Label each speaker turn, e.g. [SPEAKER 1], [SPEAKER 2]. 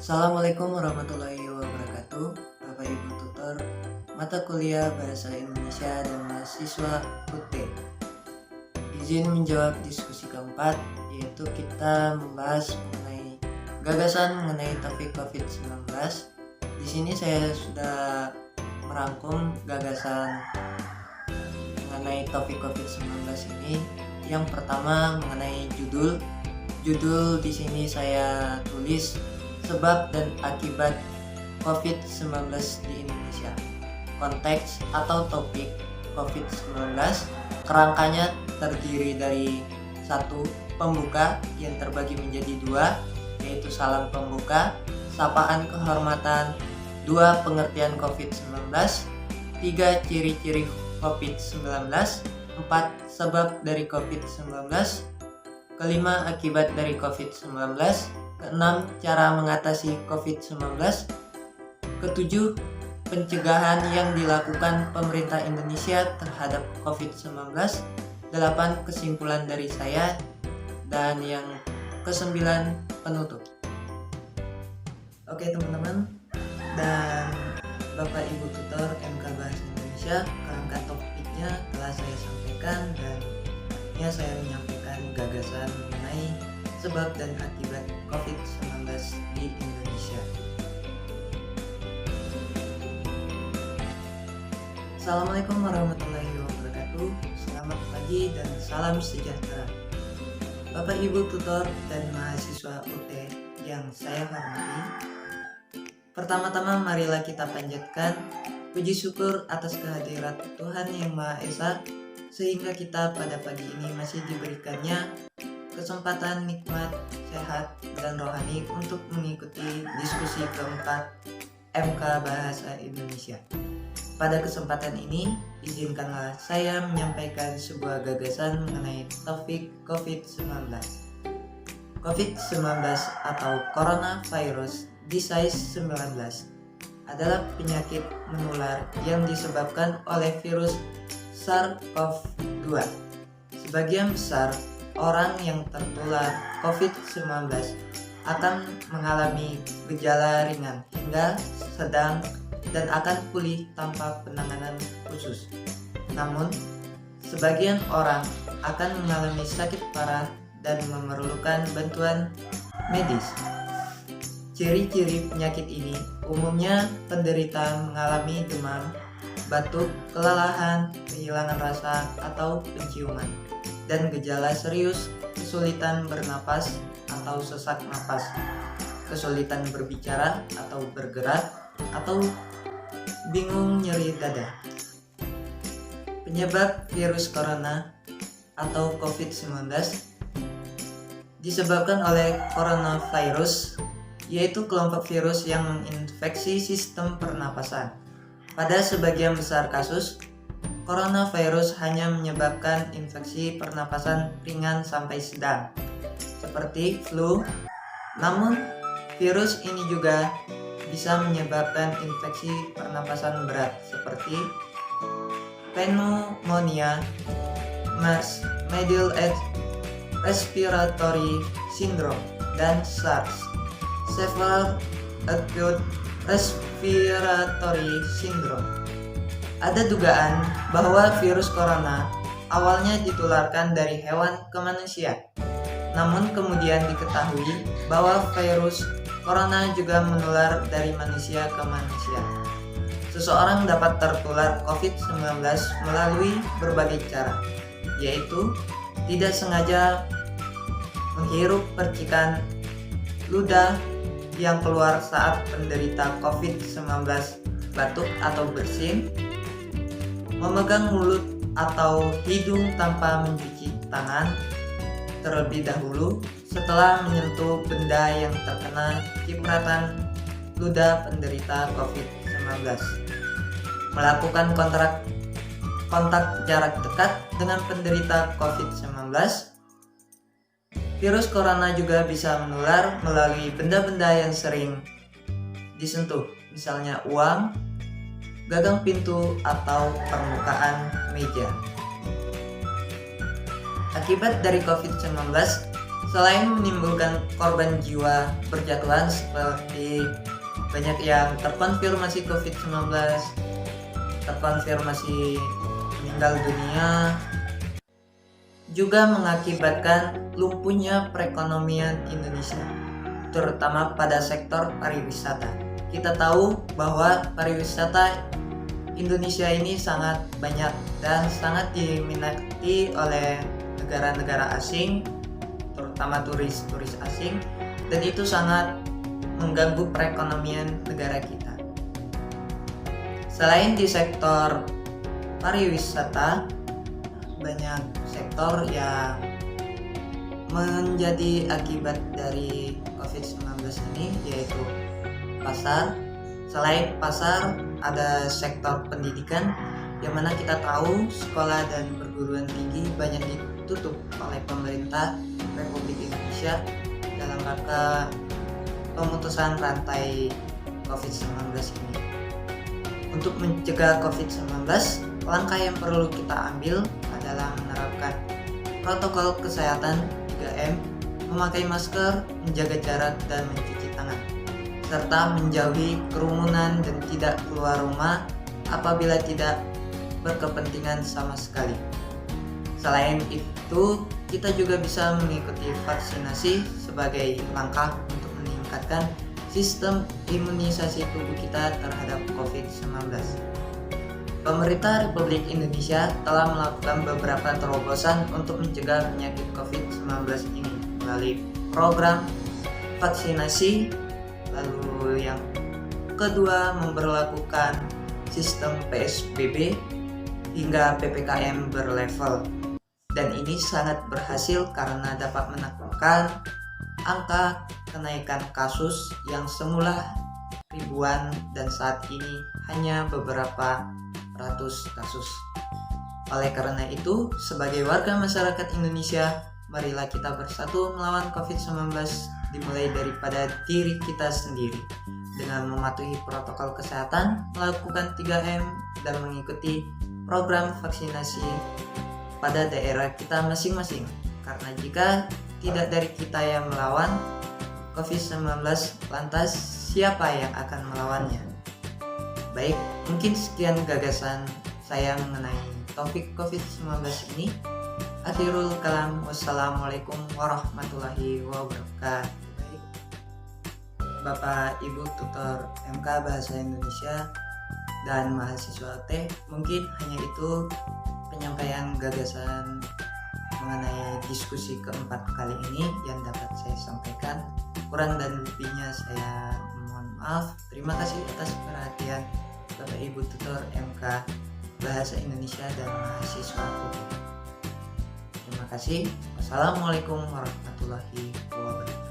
[SPEAKER 1] Assalamualaikum warahmatullahi wabarakatuh. Bapak Ibu tutor mata kuliah Bahasa Indonesia dan mahasiswa UT. Izin menjawab diskusi keempat, yaitu kita membahas mengenai gagasan mengenai topik COVID-19. Di sini saya sudah merangkum gagasan mengenai topik COVID-19 ini. Yang pertama mengenai judul. Judul di sini saya tulis sebab dan akibat COVID-19 di Indonesia. Konteks atau topik COVID-19, kerangkanya terdiri dari satu, pembuka yang terbagi menjadi dua, yaitu salam pembuka, sapaan kehormatan, dua, pengertian COVID-19, tiga, ciri-ciri COVID-19, empat, sebab dari COVID-19, kelima, akibat dari COVID-19, keenam, cara mengatasi COVID-19, ketujuh, pencegahan yang dilakukan pemerintah Indonesia terhadap COVID-19, delapan, kesimpulan dari saya, dan yang kesembilan, penutup. Oke teman-teman, dan Bapak Ibu tutor MK Bahasa Indonesia, kerangka topiknya telah saya sampaikan, dan ya saya menyampaikan gagasan mengenai sebab dan akibat COVID-19 di Indonesia. Assalamualaikum warahmatullahi wabarakatuh. Selamat pagi dan salam sejahtera. Bapak Ibu tutor dan mahasiswa UT yang saya hormati, pertama-tama marilah kita panjatkan puji syukur atas kehadirat Tuhan Yang Maha Esa, sehingga kita pada pagi ini masih diberikannya kesempatan nikmat, sehat, dan rohani untuk mengikuti diskusi keempat MK Bahasa Indonesia. Pada kesempatan ini, izinkanlah saya menyampaikan sebuah gagasan mengenai topik COVID-19. COVID-19 atau Coronavirus Disease 19 adalah penyakit menular yang disebabkan oleh virus SARS-CoV-2. Sebagian besar orang yang tertular COVID-19 akan mengalami gejala ringan hingga sedang dan akan pulih tanpa penanganan khusus. Namun, sebagian orang akan mengalami sakit parah dan memerlukan bantuan medis. Ciri-ciri penyakit ini umumnya penderita mengalami demam, batuk, kelelahan, kehilangan rasa atau penciuman, dan gejala serius kesulitan bernapas atau sesak napas, kesulitan berbicara atau bergerak, atau bingung nyeri dada. Penyebab virus corona atau COVID-19 disebabkan oleh coronavirus, yaitu kelompok virus yang menginfeksi sistem pernapasan. Pada sebagian besar kasus, coronavirus hanya menyebabkan infeksi pernapasan ringan sampai sedang, seperti flu. Namun, virus ini juga bisa menyebabkan infeksi pernapasan berat, seperti pneumonia, MERS, Middle Respiratory Syndrome, dan SARS, Severe Acute Respiratory Syndrome. Ada dugaan bahwa virus corona awalnya ditularkan dari hewan ke manusia. Namun kemudian diketahui bahwa virus corona juga menular dari manusia ke manusia. Seseorang dapat tertular COVID-19 melalui berbagai cara, yaitu tidak sengaja menghirup percikan ludah yang keluar saat penderita COVID-19 batuk atau bersin, memegang mulut atau hidung tanpa mencuci tangan terlebih dahulu setelah menyentuh benda yang terkena cipratan ludah penderita COVID-19, melakukan kontak jarak dekat dengan penderita COVID-19. Virus corona juga bisa menular melalui benda-benda yang sering disentuh, misalnya uang, gagang pintu, atau permukaan meja. Akibat dari COVID-19, Selain menimbulkan korban jiwa berjatuhan seperti banyak yang terkonfirmasi COVID-19, terkonfirmasi meninggal dunia, juga mengakibatkan lumpuhnya perekonomian Indonesia, terutama pada sektor pariwisata. Kita tahu bahwa pariwisata Indonesia ini sangat banyak dan sangat diminati oleh negara-negara asing, terutama turis-turis asing, dan itu sangat mengganggu perekonomian negara kita. Selain di sektor pariwisata, banyak sektor yang menjadi akibat dari COVID-19 ini, yaitu pasar. Selain pasar, ada sektor pendidikan, yang mana kita tahu sekolah dan perguruan tinggi banyak ditutup oleh pemerintah Republik Indonesia dalam rangka pemutusan rantai COVID-19 ini. Untuk mencegah COVID-19, langkah yang perlu kita ambil adalah menerapkan protokol kesehatan 3M, memakai masker, menjaga jarak, dan mencuci tangan, serta menjauhi kerumunan dan tidak keluar rumah apabila tidak berkepentingan sama sekali. Selain itu, kita juga bisa mengikuti vaksinasi sebagai langkah untuk meningkatkan sistem imunisasi tubuh kita terhadap COVID-19. Pemerintah Republik Indonesia telah melakukan beberapa terobosan untuk mencegah penyakit COVID-19 ini melalui program vaksinasi, lalu yang kedua memberlakukan sistem PSBB hingga PPKM berlevel, dan ini sangat berhasil karena dapat menekan angka kenaikan kasus yang semula ribuan dan saat ini hanya beberapa ratus kasus. Oleh karena itu, sebagai warga masyarakat Indonesia, marilah kita bersatu melawan COVID-19 dimulai daripada diri kita sendiri dengan mematuhi protokol kesehatan, melakukan 3M, dan mengikuti program vaksinasi pada daerah kita masing-masing. Karena jika tidak dari kita yang melawan COVID-19, lantas siapa yang akan melawannya? Baik, mungkin sekian gagasan saya mengenai topik COVID-19 ini. Akhirul kalam, wassalamualaikum warahmatullahi wabarakatuh. Baik, Bapak Ibu Tutor MK Bahasa Indonesia dan mahasiswa T, mungkin hanya itu penyampaian gagasan mengenai diskusi keempat kali ini yang dapat saya sampaikan. Kurang dan lebihnya saya mohon maaf. Terima kasih atas perhatian Bapak Ibu Tutor MK Bahasa Indonesia dan mahasiswa UT. Terima kasih. Wassalamualaikum warahmatullahi wabarakatuh.